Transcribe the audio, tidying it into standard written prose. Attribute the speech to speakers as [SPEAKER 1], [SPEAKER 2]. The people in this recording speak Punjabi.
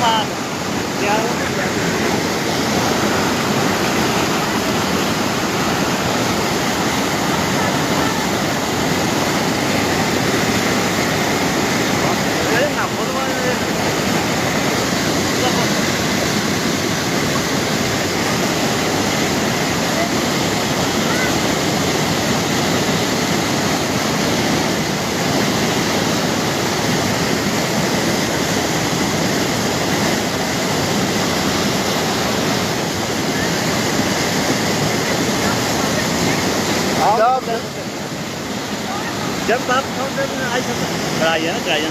[SPEAKER 1] ਬਾਅਦ ਤਿਆਰ ਹੋ ਕੇ ਇਹ ਨਾ ਬੋਲਵਾਏ जब बाप खाओ आई कराया ना कराया